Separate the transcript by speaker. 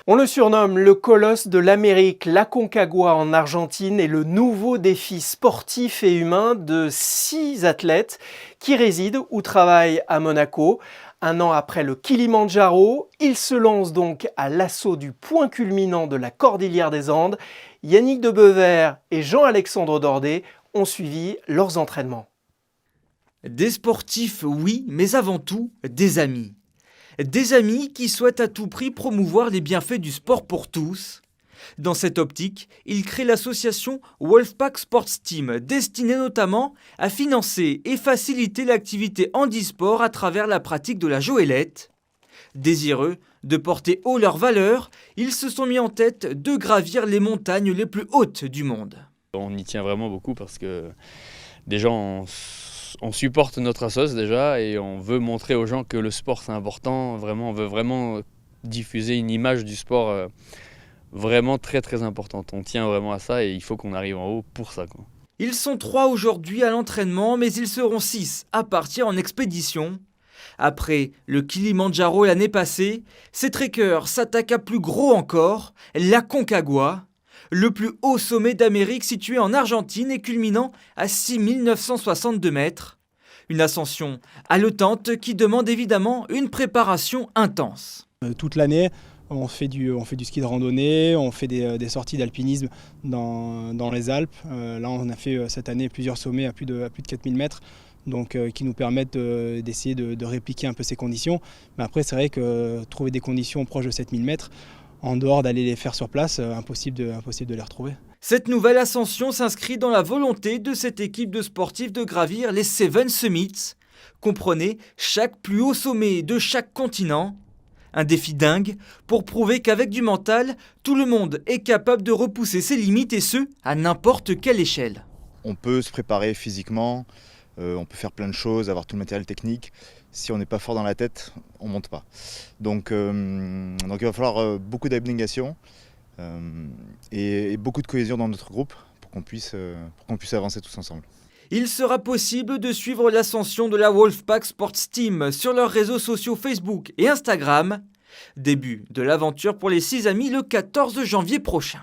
Speaker 1: On le surnomme le colosse de l'Amérique. L'Aconcagua en Argentine est le nouveau défi sportif et humain de 6 athlètes qui résident ou travaillent à Monaco. Un an après le Kilimandjaro, ils se lancent donc à l'assaut du point culminant de la Cordillère des Andes. Yannick de Beuvert et Jean-Alexandre Dordet ont suivi leurs entraînements.
Speaker 2: Des sportifs, oui, mais avant tout, des amis. Des amis qui souhaitent à tout prix promouvoir les bienfaits du sport pour tous. Dans cette optique, ils créent l'association Wolfpack Sports Team, destinée notamment à financer et faciliter l'activité handisport à travers la pratique de la joëlette. Désireux de porter haut leurs valeurs, ils se sont mis en tête de gravir les montagnes les plus hautes du monde.
Speaker 3: On y tient vraiment beaucoup parce que déjà on supporte notre assos déjà et on veut montrer aux gens que le sport c'est important. Vraiment, on veut vraiment diffuser une image du sport vraiment très très importante. On tient vraiment à ça et il faut qu'on arrive en haut pour ça, quoi.
Speaker 2: Ils sont 3 aujourd'hui à l'entraînement, mais ils seront 6 à partir en expédition. Après le Kilimandjaro l'année passée, ces trekkers s'attaquent à plus gros encore, l'Aconcagua, le plus haut sommet d'Amérique situé en Argentine et culminant à 6962 mètres. Une ascension haletante qui demande évidemment une préparation intense.
Speaker 4: Toute l'année, on fait du ski de randonnée, on fait des sorties d'alpinisme dans les Alpes. Là, on a fait cette année plusieurs sommets à plus de 4000 mètres. Donc, qui nous permettent d'essayer de répliquer un peu ces conditions. Mais après, c'est vrai que trouver des conditions proches de 7000 mètres, en dehors d'aller les faire sur place, impossible de les retrouver.
Speaker 2: Cette nouvelle ascension s'inscrit dans la volonté de cette équipe de sportifs de gravir les 7 Summits. Comprenez chaque plus haut sommet de chaque continent. Un défi dingue pour prouver qu'avec du mental, tout le monde est capable de repousser ses limites et ce, à n'importe quelle échelle.
Speaker 5: On peut se préparer physiquement. On peut faire plein de choses, avoir tout le matériel technique. Si on n'est pas fort dans la tête, on ne monte pas. Donc il va falloir beaucoup d'abnégation et beaucoup de cohésion dans notre groupe pour qu'on puisse avancer tous ensemble.
Speaker 2: Il sera possible de suivre l'ascension de la Wolfpack Sports Team sur leurs réseaux sociaux Facebook et Instagram. Début de l'aventure pour les 6 amis le 14 janvier prochain.